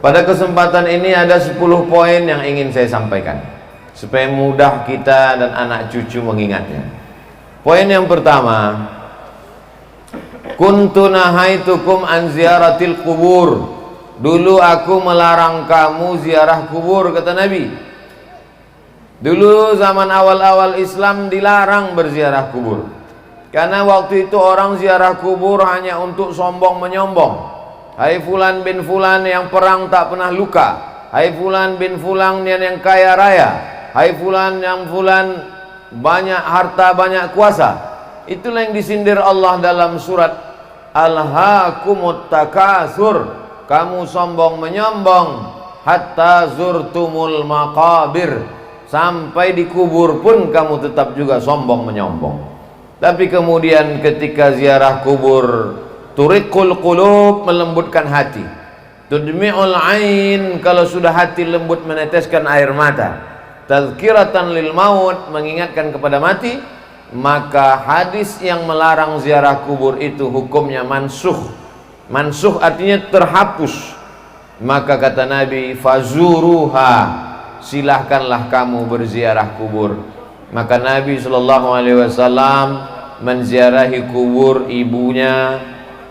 Pada kesempatan ini ada 10 poin yang ingin saya sampaikan supaya mudah kita dan anak cucu mengingatnya. Poin yang pertama, kuntu nahaitukum an ziyaratil kubur. Dulu aku melarang kamu ziarah kubur, kata Nabi. Dulu zaman awal-awal Islam dilarang berziarah kubur, karena waktu itu orang ziarah kubur hanya untuk sombong menyombong. Hai fulan bin fulan yang perang tak pernah luka, hai fulan bin fulan yang kaya raya, hai fulan yang fulan banyak harta banyak kuasa. Itulah yang disindir Allah dalam surat Alhaakumut Takatsur. Kamu sombong menyombong hatta zurtumul maqabir, sampai di kubur pun kamu tetap juga sombong menyombong. Tapi kemudian ketika ziarah kubur, turiqul qulub, melembutkan hati, tudmi'ul ain, kalau sudah hati lembut meneteskan air mata, tazkiratan lil maut, mengingatkan kepada mati, maka hadis yang melarang ziarah kubur itu hukumnya mansukh. Mansukh artinya terhapus. Maka kata Nabi, fazuruha, silahkanlah kamu berziarah kubur. Maka Nabi SAW menziarahi kubur ibunya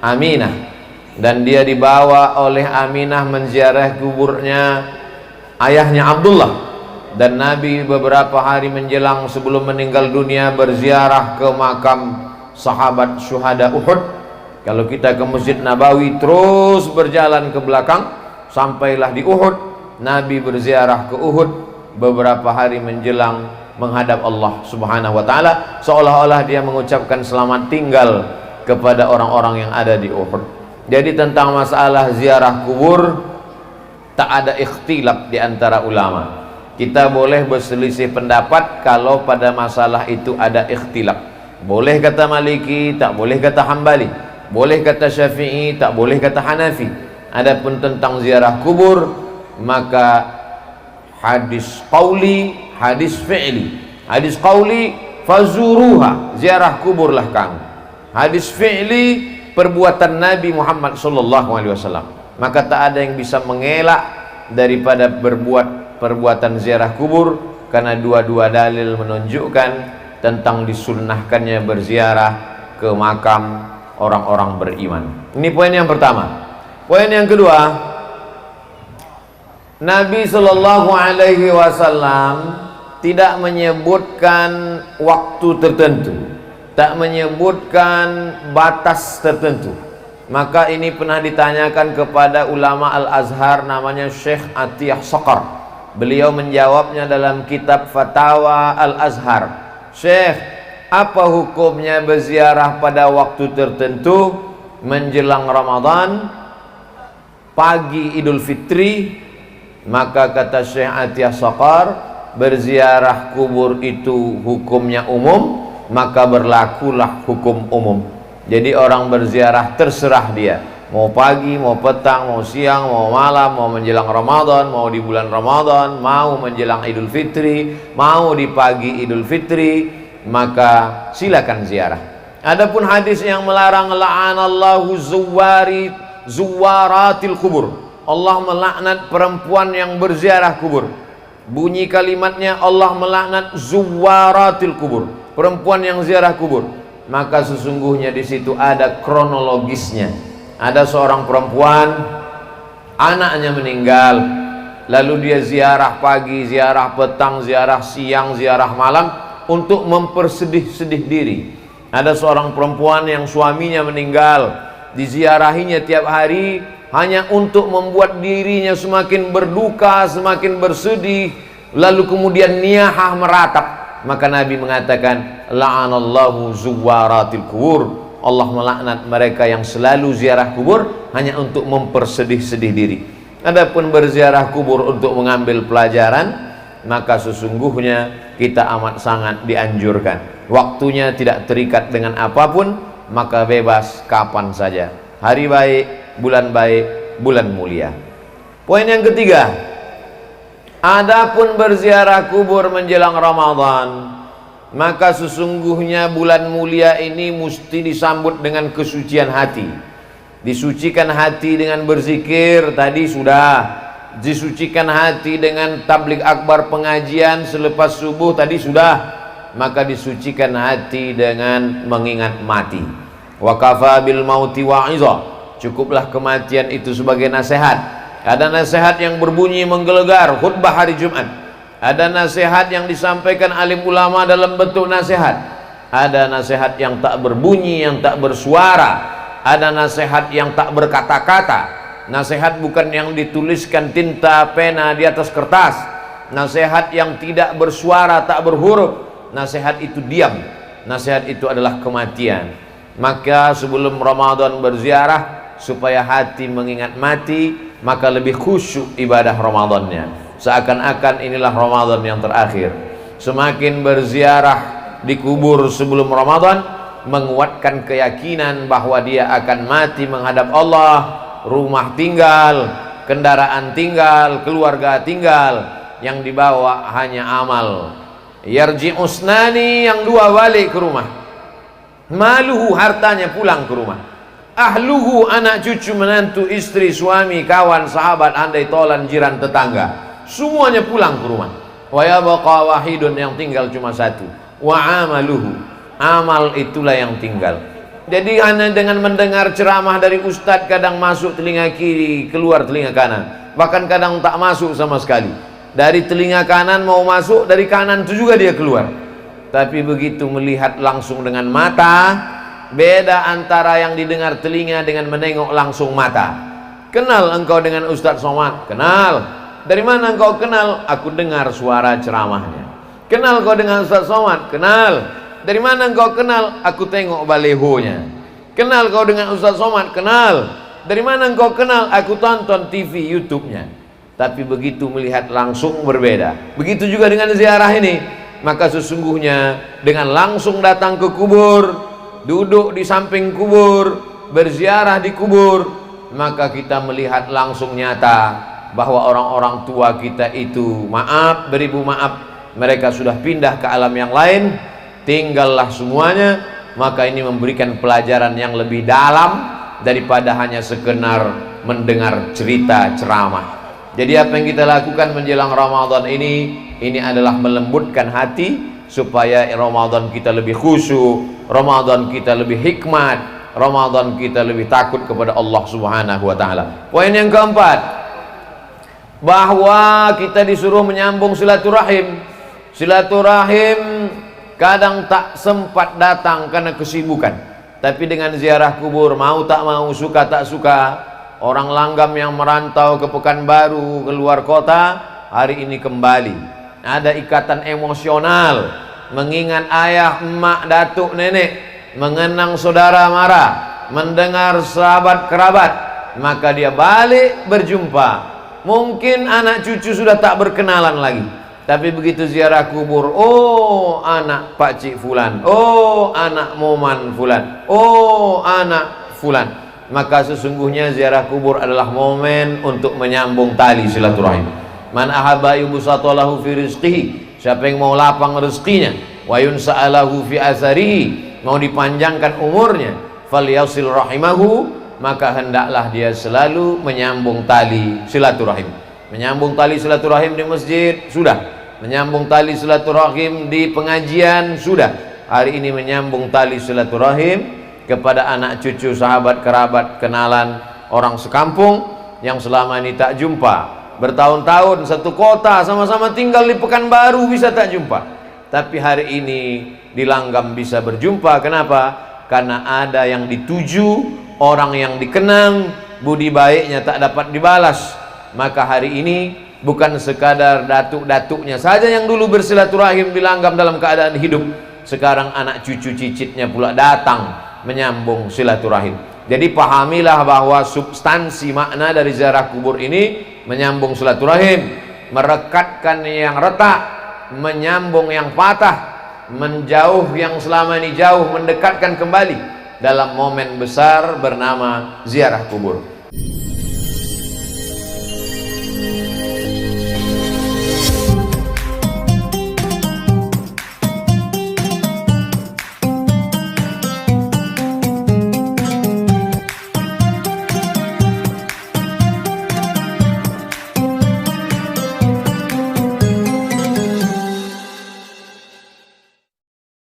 Aminah, dan dia dibawa oleh Aminah menziarah kuburnya ayahnya Abdullah. Dan Nabi beberapa hari menjelang sebelum meninggal dunia berziarah ke makam sahabat syuhada Uhud. Kalau kita ke Masjid Nabawi terus berjalan ke belakang sampailah di Uhud, Nabi berziarah ke Uhud beberapa hari menjelang menghadap Allah Subhanahu wa taala, seolah-olah dia mengucapkan selamat tinggal kepada orang-orang yang ada di Uhud. Jadi tentang masalah ziarah kubur tak ada ikhtilaf di antara ulama. Kita boleh berselisih pendapat kalau pada masalah itu ada ikhtilaf. Boleh kata Maliki, tak boleh kata Hambali. Boleh kata Syafi'i, tak boleh kata Hanafi. Adapun tentang ziarah kubur, maka hadis qauli, hadis fi'li. Hadis qauli, fazuruha, ziarah kuburlah kamu. Hadis fi'li, perbuatan Nabi Muhammad SAW. Maka tak ada yang bisa mengelak daripada berbuat perbuatan ziarah kubur, karena dua-dua dalil menunjukkan tentang disunnahkannya berziarah ke makam orang-orang beriman. Ini poin yang pertama. Poin yang kedua, Nabi SAW tidak menyebutkan waktu tertentu, tak menyebutkan batas tertentu. Maka ini pernah ditanyakan kepada ulama Al-Azhar namanya Syekh Atiyah Saqar. Beliau menjawabnya dalam kitab Fatawa Al-Azhar. Syekh, apa hukumnya berziarah pada waktu tertentu, menjelang Ramadan, pagi Idul Fitri? Maka kata Syekh Atiyah Saqar, berziarah kubur itu hukumnya umum, maka berlakulah hukum umum. Jadi orang berziarah terserah dia, mau pagi, mau petang, mau siang, mau malam, mau menjelang Ramadan, mau di bulan Ramadan, mau menjelang Idul Fitri, mau di pagi Idul Fitri, maka silakan ziarah. Adapun hadis yang melarang, la'anallahu zuwaratil kubur, Allah melaknat perempuan yang berziarah kubur. Bunyi kalimatnya, Allah melaknat zuwaratil kubur, perempuan yang ziarah kubur. Maka sesungguhnya di situ ada kronologisnya. Ada seorang perempuan, anaknya meninggal, lalu dia ziarah pagi, ziarah petang, ziarah siang, ziarah malam untuk mempersedih-sedih diri. Ada seorang perempuan yang suaminya meninggal, diziarahinya tiap hari hanya untuk membuat dirinya semakin berduka, semakin bersedih, lalu kemudian niyahah meratap. Maka Nabi mengatakan, la'anallahu zuwaratil kubur, Allah melaknat mereka yang selalu ziarah kubur hanya untuk mempersedih-sedih diri. Adapun berziarah kubur untuk mengambil pelajaran, maka sesungguhnya kita amat sangat dianjurkan. Waktunya tidak terikat dengan apapun, maka bebas kapan saja. Hari baik, bulan mulia. Poin yang ketiga, adapun berziarah kubur menjelang Ramadan, maka sesungguhnya bulan mulia ini mesti disambut dengan kesucian hati. Disucikan hati dengan berzikir, tadi sudah. Disucikan hati dengan tabligh akbar pengajian selepas subuh, tadi sudah. Maka disucikan hati dengan mengingat mati. Wa kafa bil mauti wa'iza, cukuplah kematian itu sebagai nasihat. Ada nasihat yang berbunyi menggelegar, khutbah hari Jumat. Ada nasihat yang disampaikan alim ulama dalam bentuk nasihat. Ada nasihat yang tak berbunyi, yang tak bersuara. Ada nasihat yang tak berkata-kata. Nasihat bukan yang dituliskan tinta pena di atas kertas. Nasihat yang tidak bersuara, tak berhuruf. Nasihat itu diam. Nasihat itu adalah kematian. Maka sebelum Ramadan berziarah, supaya hati mengingat mati, maka lebih khusyuk ibadah Ramadannya. Seakan-akan inilah Ramadan yang terakhir. Semakin berziarah di kubur sebelum Ramadan, menguatkan keyakinan bahwa dia akan mati menghadap Allah. Rumah tinggal, kendaraan tinggal, keluarga tinggal, yang dibawa hanya amal. Yarji usnani, yang dua balik ke rumah. Maluhu, hartanya pulang ke rumah. Ahluhu, anak cucu menantu istri suami kawan sahabat andai tolan jiran tetangga, semuanya pulang ke rumah. Wa yabqa wahidun, yang tinggal cuma satu. Wa amaluhu, amal itulah yang tinggal. Jadi hanya dengan mendengar ceramah dari ustadz, kadang masuk telinga kiri, keluar telinga kanan. Bahkan kadang tak masuk sama sekali. Dari telinga kanan mau masuk, dari kanan itu juga dia keluar. Tapi begitu melihat langsung dengan mata, beda antara yang didengar telinga dengan menengok langsung mata. Kenal engkau dengan Ustadz Somad? Kenal. Dari mana engkau kenal? Aku dengar suara ceramahnya. Kenal kau dengan Ustadz Somad? Kenal. Dari mana engkau kenal? Aku tengok balehonya. Kenal kau dengan Ustadz Somad? Kenal. Dari mana engkau kenal? Aku tonton TV YouTube-nya. Tapi begitu melihat langsung berbeda. Begitu juga dengan ziarah ini. Maka sesungguhnya dengan langsung datang ke kubur, duduk di samping kubur, berziarah di kubur, maka kita melihat langsung nyata bahwa orang-orang tua kita itu, maaf beribu maaf, mereka sudah pindah ke alam yang lain, tinggallah semuanya. Maka ini memberikan pelajaran yang lebih dalam daripada hanya sekedar mendengar cerita ceramah. Jadi apa yang kita lakukan menjelang Ramadan ini adalah melembutkan hati supaya Ramadan kita lebih khusyuk, Ramadan kita lebih hikmat, Ramadan kita lebih takut kepada Allah Subhanahu wa taala. Poin yang keempat, bahwa kita disuruh menyambung silaturahim. Silaturahim kadang tak sempat datang karena kesibukan, tapi dengan ziarah kubur, mau tak mau, suka tak suka, orang langgam yang merantau ke Pekanbaru, ke luar kota, hari ini kembali. Ada ikatan emosional, mengingat ayah, emak, datuk, nenek, mengenang saudara mara, mendengar sahabat kerabat, maka dia balik berjumpa. Mungkin anak cucu sudah tak berkenalan lagi, tapi begitu ziarah kubur, oh anak pakcik fulan, oh anak moman fulan, oh anak fulan, maka sesungguhnya ziarah kubur adalah momen untuk menyambung tali silaturahim. Man ahabba yubsatalahu fi rizqihi, siapa yang mau lapang rezekinya, wa yunsa'alahu fi atharihi, mau dipanjangkan umurnya, falyasil rahimahu, maka hendaklah dia selalu menyambung tali silaturahim. Menyambung tali silaturahim di masjid sudah, menyambung tali silaturahim di pengajian sudah. Hari ini menyambung tali silaturahim kepada anak cucu, sahabat, kerabat, kenalan, orang sekampung yang selama ini tak jumpa. Bertahun-tahun satu kota, sama-sama tinggal di Pekanbaru, bisa tak jumpa. Tapi hari ini di Langgam bisa berjumpa. Kenapa? Karena ada yang dituju, orang yang dikenang, budi baiknya tak dapat dibalas. Maka hari ini bukan sekadar datuk-datuknya saja yang dulu bersilaturahim di Langgam dalam keadaan hidup, sekarang anak cucu cicitnya pula datang menyambung silaturahim. Jadi pahamilah bahwa substansi makna dari ziarah kubur ini menyambung silaturahim, merekatkan yang retak, menyambung yang patah, menjauh yang selama ini jauh, mendekatkan kembali dalam momen besar bernama ziarah kubur.